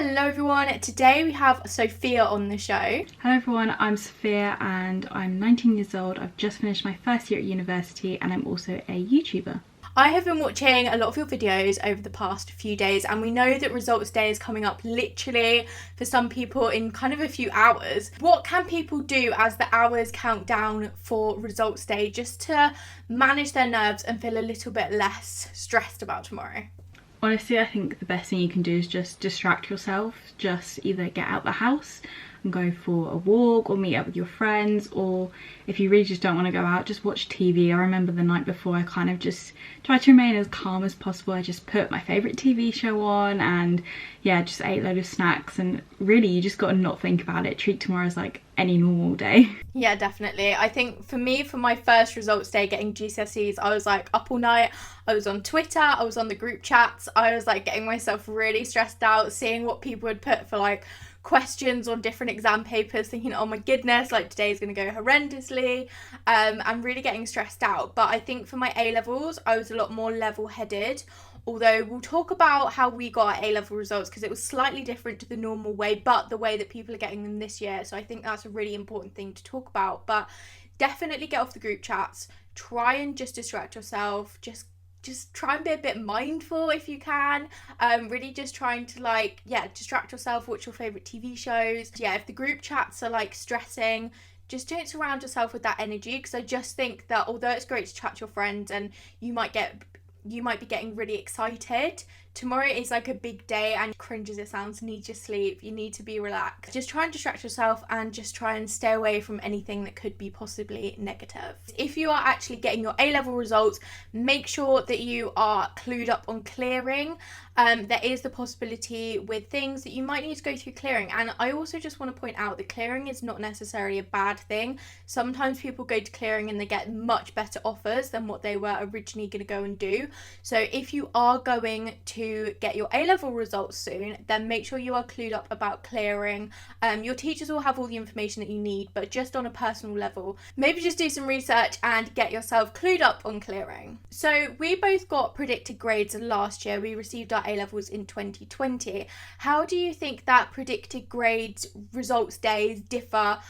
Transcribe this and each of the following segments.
Hello everyone, today we have Sophia on the show. Hello everyone, I'm Sophia and I'm 19 years old. I've just finished my first year at university and I'm also a YouTuber. I have been watching a lot of your videos over the past few days, and we know that results day is coming up literally for some people in kind of a few hours. What can people do as the hours count down for results day just to manage their nerves and feel a little bit less stressed about tomorrow? Honestly, I think the best thing you can do is just distract yourself. Just either get out the house and go for a walk or meet up with your friends, or if you really just don't want to go out, just watch TV. I remember the night before I kind of just tried to remain as calm as possible. I just put my favourite TV show on and yeah, just ate a load of snacks, and really you just got to not think about it. Treat tomorrow as like any normal day. Yeah, definitely. I think for me, for my first results day getting GCSEs, I was like up all night. I was on Twitter, I was on the group chats, I was like getting myself really stressed out, seeing what people would put for like questions on different exam papers, thinking, oh my goodness, like today's going to go horrendously. I'm really getting stressed out. But I think for my A-levels, I was a lot more level-headed. Although we'll talk about how we got our A-level results, because it was slightly different to the normal way, but the way that people are getting them this year. So I think that's a really important thing to talk about. But definitely get off the group chats. Try and just distract yourself. Just try and be a bit mindful if you can. Really just trying to distract yourself, watch your favourite TV shows. Yeah, if the group chats are like stressing, just don't surround yourself with that energy, because I just think that although it's great to chat to your friends and you might be getting really excited, tomorrow is like a big day, and cringe as it sounds, need your sleep, you need to be relaxed. Just try and distract yourself and just try and stay away from anything that could be possibly negative. If you are actually getting your A-level results, make sure that you are clued up on clearing. There is the possibility with things that you might need to go through clearing, and I also just want to point out that clearing is not necessarily a bad thing. Sometimes people go to clearing and they get much better offers than what they were originally going to go and do. So if you are going to get your A-level results soon, then make sure you are clued up about clearing. Your teachers will have all the information that you need, but just on a personal level, maybe just do some research and get yourself clued up on clearing. So we both got predicted grades last year. We received our A-levels in 2020. How do you think that predicted grades results days differ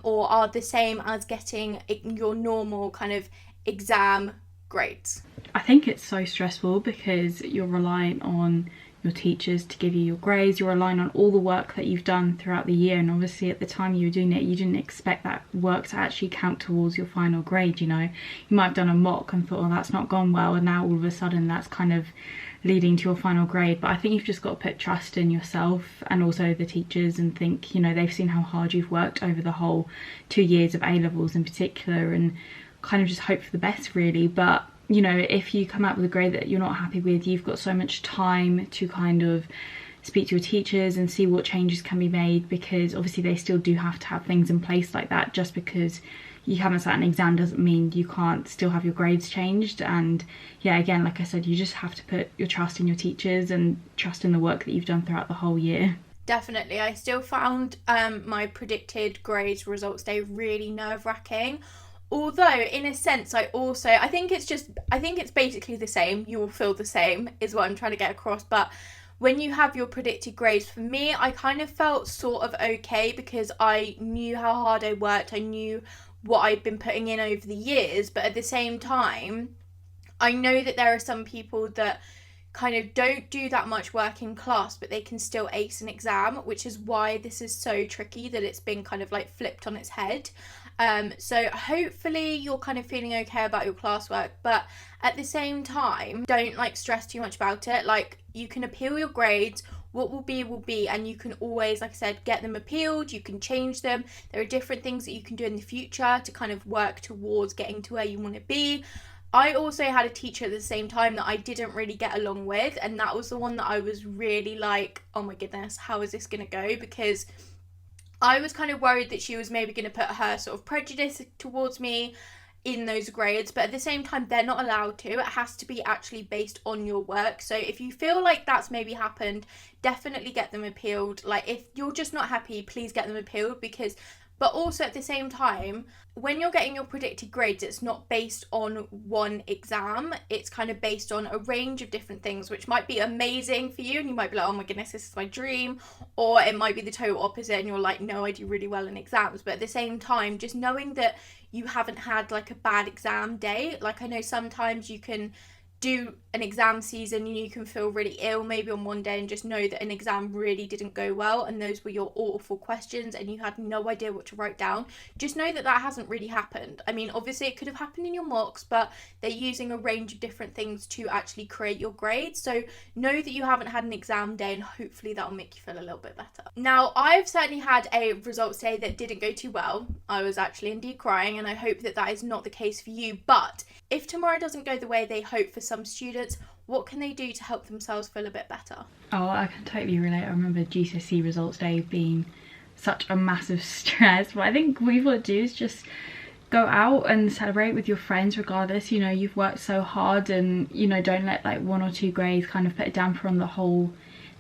or are the same as getting your normal kind of exam grades? I think it's so stressful because you're relying on your teachers to give you your grades, you're relying on all the work that you've done throughout the year, and obviously at the time you were doing it, you didn't expect that work to actually count towards your final grade. You know, you might have done a mock and thought, oh, that's not gone well, and now all of a sudden that's kind of leading to your final grade. But I think you've just got to put trust in yourself and also the teachers and think, you know, they've seen how hard you've worked over the whole 2 years of A-levels in particular, and kind of just hope for the best really. But you know, if you come out with a grade that you're not happy with, you've got so much time to kind of speak to your teachers and see what changes can be made, because obviously they still do have to have things in place like that. Just because you haven't sat an exam doesn't mean you can't still have your grades changed. And yeah, again, like I said, you just have to put your trust in your teachers and trust in the work that you've done throughout the whole year. Definitely. I still found my predicted grades results day really nerve-wracking. Although, in a sense, I think it's basically the same. You will feel the same, is what I'm trying to get across. But when you have your predicted grades, for me, I kind of felt sort of okay, because I knew how hard I worked. I knew what I'd been putting in over the years. But at the same time, I know that there are some people that kind of don't do that much work in class, but they can still ace an exam, which is why this is so tricky, that it's been kind of like flipped on its head. So hopefully you're kind of feeling okay about your classwork, but at the same time, don't like stress too much about it. Like, you can appeal your grades. What will be, and you can always, like I said, get them appealed. You can change them. There are different things that you can do in the future to kind of work towards getting to where you want to be. I also had a teacher at the same time that I didn't really get along with, and that was the one that I was really like, oh my goodness, how is this going to go? Because I was kind of worried that she was maybe going to put her sort of prejudice towards me in those grades, but at the same time, they're not allowed to. It has to be actually based on your work. So if you feel like that's maybe happened, definitely get them appealed. Like, if you're just not happy, please get them appealed, because But also at the same time, when you're getting your predicted grades, it's not based on one exam. It's kind of based on a range of different things, which might be amazing for you. And you might be like, oh my goodness, this is my dream. Or it might be the total opposite and you're like, no, I do really well in exams. But at the same time, just knowing that you haven't had like a bad exam day. Like I know sometimes you can do an exam season and you can feel really ill maybe on one day and just know that an exam really didn't go well and those were your awful questions and you had no idea what to write down. Just know that that hasn't really happened. I mean, obviously it could have happened in your mocks, but they're using a range of different things to actually create your grades. So know that you haven't had an exam day and hopefully that'll make you feel a little bit better. Now, I've certainly had a results day that didn't go too well. I was actually indeed crying and I hope that that is not the case for you. But if tomorrow doesn't go the way they hope for some students, what can they do to help themselves feel a bit better? Oh, I can totally relate. I remember GCSE results day being such a massive stress. What I think what you've got to do is just go out and celebrate with your friends regardless. You know, you've worked so hard and, you know, don't let like 1 or 2 grades kind of put a damper on the whole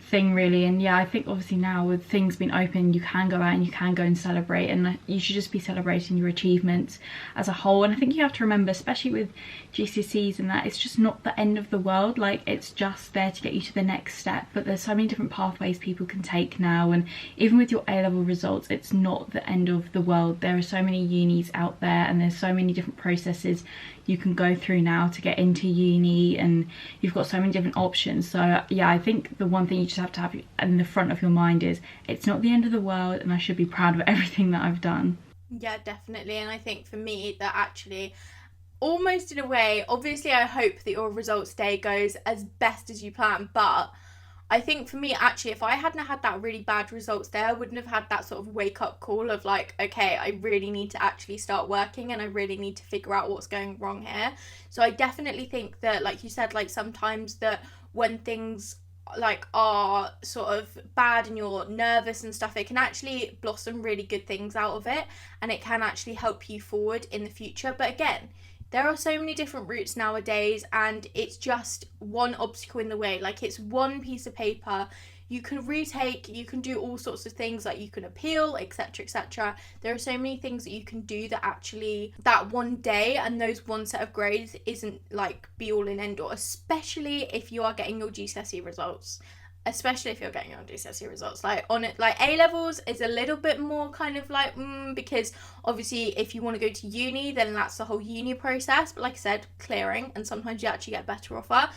thing really. And yeah, I think obviously now with things being open, you can go out and you can go and celebrate, and you should just be celebrating your achievements as a whole. And I think you have to remember, especially with GCSEs and that, it's just not the end of the world. Like, it's just there to get you to the next step, but there's so many different pathways people can take now, and even with your A-level results, it's not the end of the world. There are so many unis out there and there's so many different processes you can go through now to get into uni, and you've got so many different options. So yeah, I think the one thing you just have to have in the front of your mind is it's not the end of the world and I should be proud of everything that I've done. Yeah, definitely. And I think for me that actually, almost in a way, obviously I hope that your results day goes as best as you plan, but I think for me, actually, if I hadn't had that really bad results there, I wouldn't have had that sort of wake up call of like, okay, I really need to actually start working and I really need to figure out what's going wrong here. So I definitely think that, like you said, like sometimes that when things like are sort of bad and you're nervous and stuff, it can actually blossom really good things out of it and it can actually help you forward in the future. But again, there are so many different routes nowadays and it's just one obstacle in the way. Like, it's one piece of paper. You can retake, you can do all sorts of things, like you can appeal, etc, etc. There are so many things that you can do that actually, that one day and those one set of grades isn't like be all and end all, especially if you are getting your GCSE results. Especially if you're getting your GCSE results, like on it, like A levels is a little bit more kind of like because obviously if you want to go to uni, then that's the whole uni process. But like I said, clearing, and sometimes you actually get a better offer.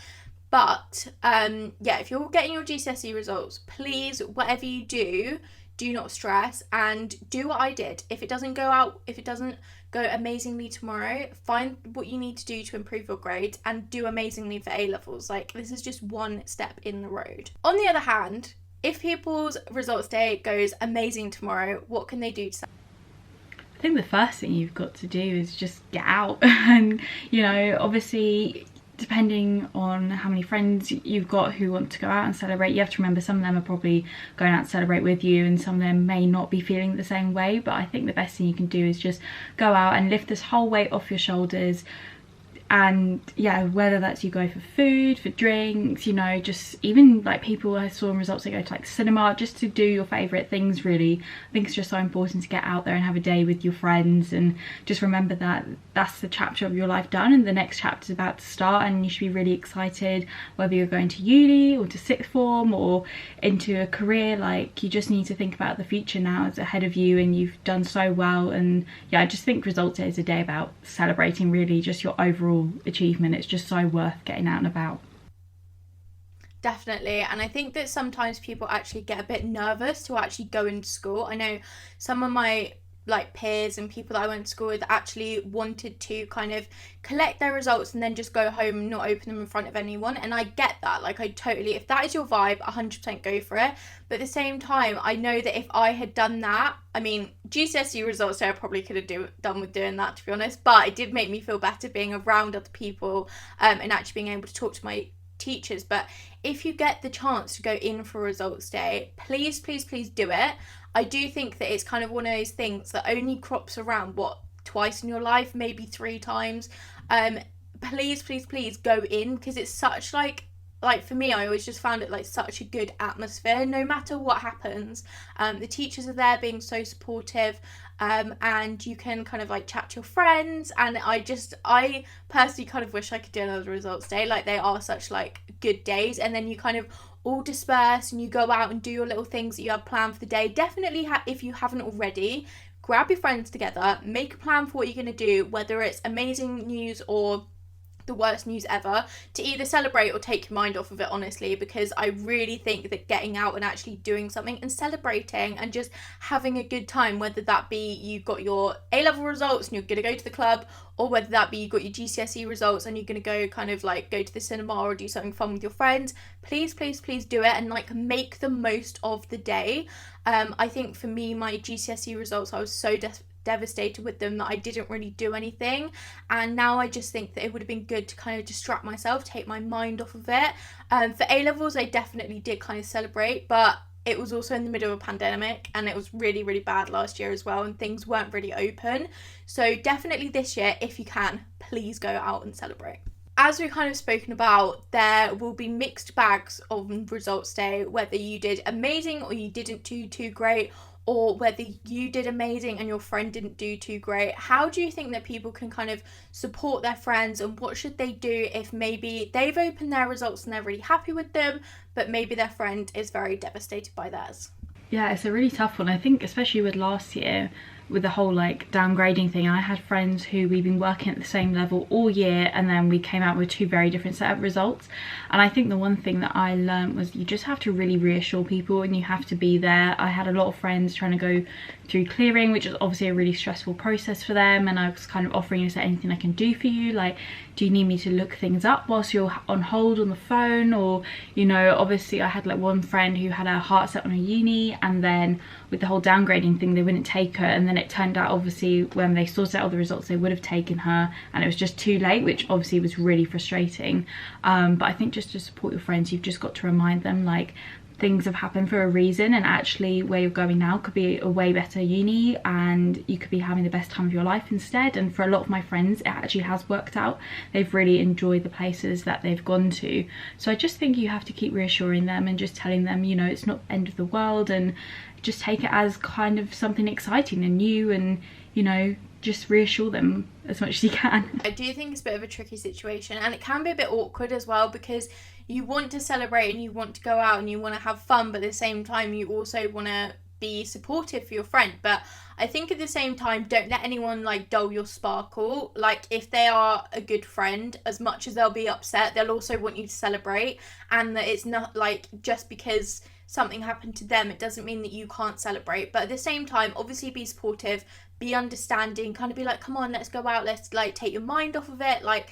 But yeah, if you're getting your GCSE results, please, whatever you do, do not stress and do what I did. If it doesn't go amazingly tomorrow, find what you need to do to improve your grades and do amazingly for A levels. Like, this is just one step in the road. On the other hand, if people's results day goes amazing tomorrow, what can they do to I think the first thing you've got to do is just get out and, you know, obviously depending on how many friends you've got who want to go out and celebrate, you have to remember some of them are probably going out to celebrate with you and some of them may not be feeling the same way. But I think the best thing you can do is just go out and lift this whole weight off your shoulders. And yeah, whether that's you go for food, for drinks, you know, just even like people I saw in results, they go to like cinema just to do your favourite things really. I think it's just so important to get out there and have a day with your friends and just remember that that's the chapter of your life done and the next chapter is about to start, and you should be really excited whether you're going to uni or to sixth form or into a career. Like, you just need to think about the future now. It's ahead of you and you've done so well. And yeah, I just think results day is a day about celebrating really just your overall achievement. It's just so worth getting out and about. Definitely. And I think that sometimes people actually get a bit nervous to actually go into school. I know some of my like peers and people that I went to school with actually wanted to kind of collect their results and then just go home and not open them in front of anyone, and I get that. Like, I totally, if that is your vibe, 100% go for it. But at the same time, I know that if I had done that, I mean, GCSE results day I probably could have done with doing that, to be honest, but it did make me feel better being around other people and actually being able to talk to my teachers. But if you get the chance to go in for results day, please do it. I do think that it's kind of one of those things that only crops around twice in your life, maybe 3 times. Please go in, because it's such like like for me, I always just found it like such a good atmosphere no matter what happens. The teachers are there being so supportive, and you can kind of like chat to your friends, and I personally kind of wish I could do another results day. Like they are such like good days, and then you kind of all disperse and you go out and do your little things that you have planned for the day. Definitely if you haven't already, grab your friends together, make a plan for what you're going to do, whether it's amazing news or the worst news ever, to either celebrate or take your mind off of it, honestly, because I really think that getting out and actually doing something and celebrating and just having a good time, whether that be you got your A-level results and you're going to go to the club, or whether that be you got your GCSE results and you're going to go kind of like go to the cinema or do something fun with your friends, please do it and like make the most of the day. I think for me, my GCSE results, I was so devastated with them that I didn't really do anything, and now I just think that it would have been good to kind of distract myself, take my mind off of it. For A-levels, I definitely did kind of celebrate, but it was also in the middle of a pandemic and it was really, really bad last year as well, and things weren't really open. So definitely this year, if you can, please go out and celebrate. As we've kind of spoken about, there will be mixed bags on results day, whether you did amazing or you didn't do too great, or whether you did amazing and your friend didn't do too great. How do you think that people can kind of support their friends, and what should they do if maybe they've opened their results and they're really happy with them, but maybe their friend is very devastated by theirs? Yeah, it's a really tough one. I think especially with last year, with the whole like downgrading thing, I had friends who we've been working at the same level all year, and then we came out with two very different set of results. And I think the one thing that I learned was you just have to really reassure people, and you have to be there. I had a lot of friends trying to go through clearing, which is obviously a really stressful process for them, and I was kind of offering, is there anything I can do for you? Like, do you need me to look things up whilst you're on hold on the phone? Or, you know, obviously I had like one friend who had her heart set on a uni, and then with the whole downgrading thing they wouldn't take her, and then it turned out obviously when they sorted out all the results they would have taken her, and it was just too late, which obviously was really frustrating. But I think just to support your friends, you've just got to remind them like things have happened for a reason, and actually where you're going now could be a way better uni, and you could be having the best time of your life instead. And for a lot of my friends it actually has worked out. They've really enjoyed the places that they've gone to. So I just think you have to keep reassuring them and just telling them, you know, it's not the end of the world, and just take it as kind of something exciting and new, and, you know, just reassure them as much as you can. I do think it's a bit of a tricky situation, and it can be a bit awkward as well, because you want to celebrate and you want to go out and you want to have fun, but at the same time you also want to be supportive for your friend. But I think at the same time, don't let anyone like dull your sparkle. Like, if they are a good friend, as much as they'll be upset, they'll also want you to celebrate, and that it's not like just because something happened to them, it doesn't mean that you can't celebrate. But at the same time, obviously be supportive, be understanding, kind of be like, come on, let's go out, let's like take your mind off of it. Like,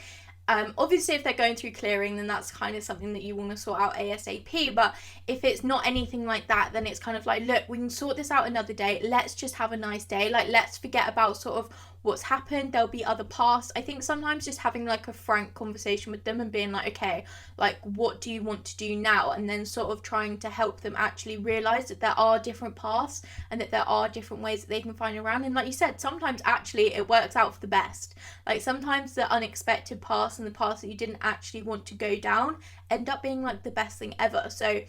obviously if they're going through clearing, then that's kind of something that you want to sort out ASAP. But if it's not anything like that, then it's kind of like, look, we can sort this out another day. Let's just have a nice day. Like, let's forget about sort of what's happened. There'll be other paths. I think sometimes just having like a frank conversation with them and being like, okay, like, what do you want to do now? And then sort of trying to help them actually realise that there are different paths and that there are different ways that they can find around. And like you said, sometimes actually it works out for the best. Like, sometimes the unexpected paths and the paths that you didn't actually want to go down end up being like the best thing ever. So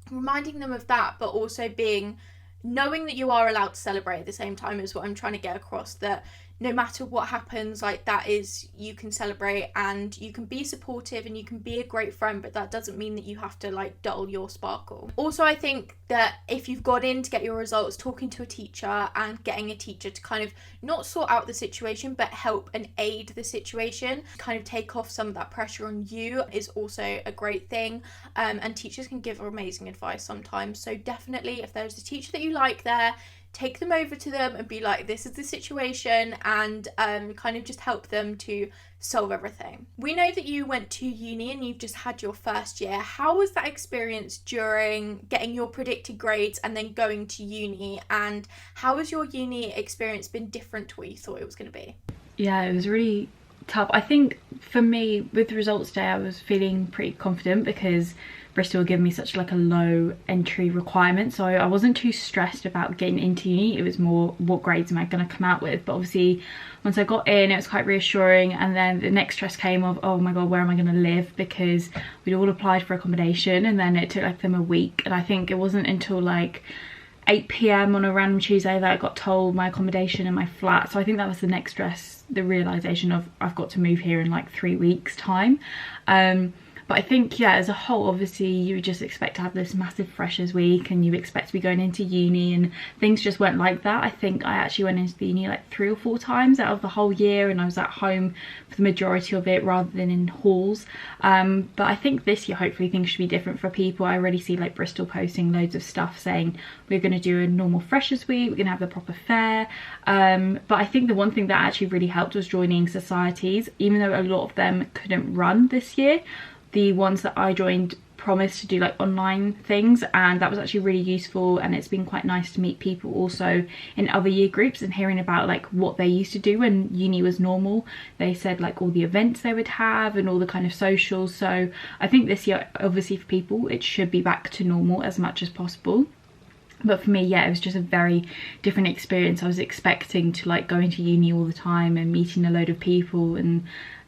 reminding them of that, but also knowing that you are allowed to celebrate at the same time is what I'm trying to get across, that no matter what happens, like, that is, you can celebrate and you can be supportive and you can be a great friend, but that doesn't mean that you have to like dull your sparkle. Also, I think that if you've got in to get your results, talking to a teacher and getting a teacher to kind of not sort out the situation but help and aid the situation, kind of take off some of that pressure on you, is also a great thing. And teachers can give amazing advice sometimes, so definitely if there's a teacher that you like there, take them over to them and be like, this is the situation, and kind of just help them to solve everything. We know that you went to uni and you've just had your first year. How was that experience during getting your predicted grades and then going to uni, and how has your uni experience been different to what you thought it was going to be? Yeah, it was really tough. I think for me with results day I was feeling pretty confident, because Bristol gave me such like a low entry requirement, so I wasn't too stressed about getting into uni. It was more, what grades am I going to come out with? But obviously once I got in, it was quite reassuring, and then the next stress came of, oh my god, where am I going to live? Because we'd all applied for accommodation, and then it took like them a week, and I think it wasn't until like 8 p.m. on a random Tuesday that I got told my accommodation and my flat. So I think that was the next stress, the realization of I've got to move here in like 3 weeks time. But I think, yeah, as a whole, obviously you just expect to have this massive freshers week, and you expect to be going into uni, and things just weren't like that. I think I actually went into the uni like 3 or 4 times out of the whole year, and I was at home for the majority of it rather than in halls. But I think this year hopefully things should be different for people. I already see like Bristol posting loads of stuff saying we're going to do a normal freshers week, we're going to have the proper fair. But I think the one thing that actually really helped was joining societies. Even though a lot of them couldn't run this year, the ones that I joined promised to do like online things, and that was actually really useful. And it's been quite nice to meet people also in other year groups and hearing about like what they used to do when uni was normal. They said like all the events they would have and all the kind of socials. So I think this year, obviously for people, it should be back to normal as much as possible. But for me, yeah, it was just a very different experience. I was expecting to like go into uni all the time and meeting a load of people, and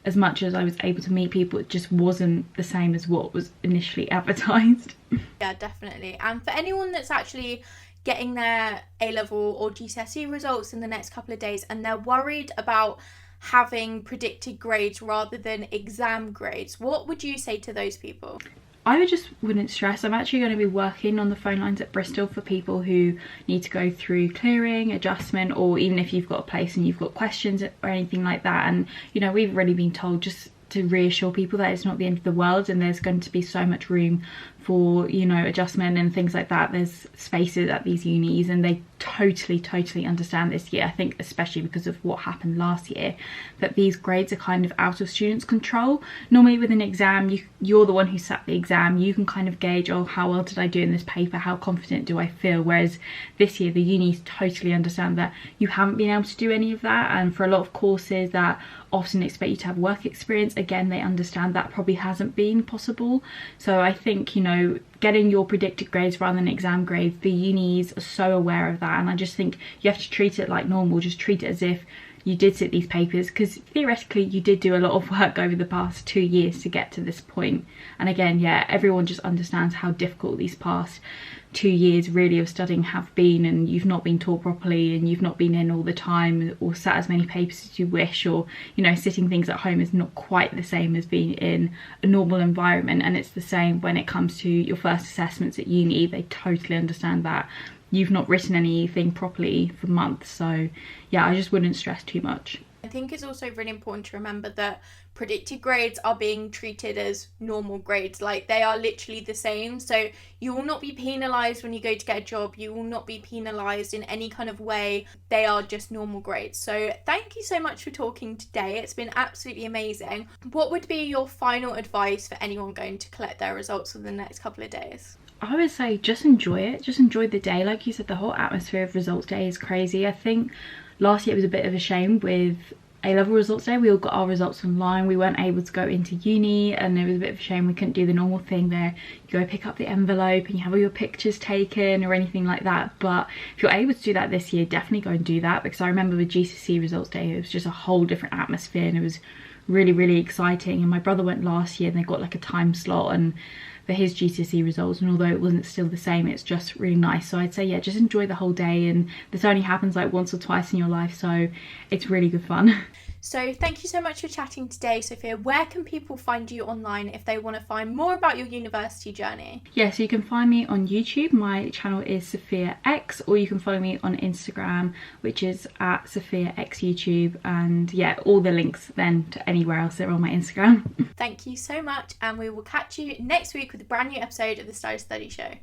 as much as I was able to meet people, it just wasn't the same as what was initially advertised. Yeah, definitely. And for anyone that's actually getting their A-level or GCSE results in the next couple of days and they're worried about having predicted grades rather than exam grades, what would you say to those people? I wouldn't stress. I'm actually going to be working on the phone lines at Bristol for people who need to go through clearing, adjustment, or even if you've got a place and you've got questions or anything like that. And you know, we've already been told just to reassure people that it's not the end of the world, and there's going to be so much room for, you know, adjustment and things like that. There's spaces at these unis, and they totally understand this year. I think especially because of what happened last year, that these grades are kind of out of students' control. Normally with an exam, you're the one who sat the exam, you can kind of gauge, oh, how well did I do in this paper, how confident do I feel? Whereas this year the unis totally understand that you haven't been able to do any of that, and for a lot of courses that often expect you to have work experience, again, they understand that probably hasn't been possible. So I think, you know, getting your predicted grades rather than exam grades, the unis are so aware of that, and I just think you have to treat it like normal. Just treat it as if you did sit these papers, because theoretically you did do a lot of work over the past 2 years to get to this point. And again, yeah, everyone just understands how difficult these past 2 years really of studying have been, and you've not been taught properly, and you've not been in all the time or sat as many papers as you wish, or, you know, sitting things at home is not quite the same as being in a normal environment. And it's the same when it comes to your first assessments at uni. They totally understand that you've not written anything properly for months. So yeah, I just wouldn't stress too much. I think it's also really important to remember that predicted grades are being treated as normal grades. Like, they are literally the same. So you will not be penalised when you go to get a job. You will not be penalised in any kind of way. They are just normal grades. So thank you so much for talking today. It's been absolutely amazing. What would be your final advice for anyone going to collect their results in the next couple of days? I would say just enjoy it. Just enjoy the day. Like you said, the whole atmosphere of results day is crazy. I think last year it was a bit of a shame with A-level results day. We all got our results online. We weren't able to go into uni, and it was a bit of a shame we couldn't do the normal thing there. You go pick up the envelope and you have all your pictures taken or anything like that. But if you're able to do that this year, definitely go and do that, because I remember with GCSE results day, it was just a whole different atmosphere, and it was really exciting. And my brother went last year, and they got like a time slot and for his GCSE results, and although it wasn't still the same, it's just really nice. So I'd say, yeah, just enjoy the whole day, and this only happens like once or twice in your life, so it's really good fun. So thank you so much for chatting today, Sophia. Where can people find you online if they want to find more about your university journey? Yeah, so you can find me on YouTube. My channel is Sophia X, or you can follow me on Instagram, which is at Sophia X YouTube. And yeah, all the links then to anywhere else are on my Instagram. Thank you so much, and we will catch you next week with a brand new episode of the Style Study Show.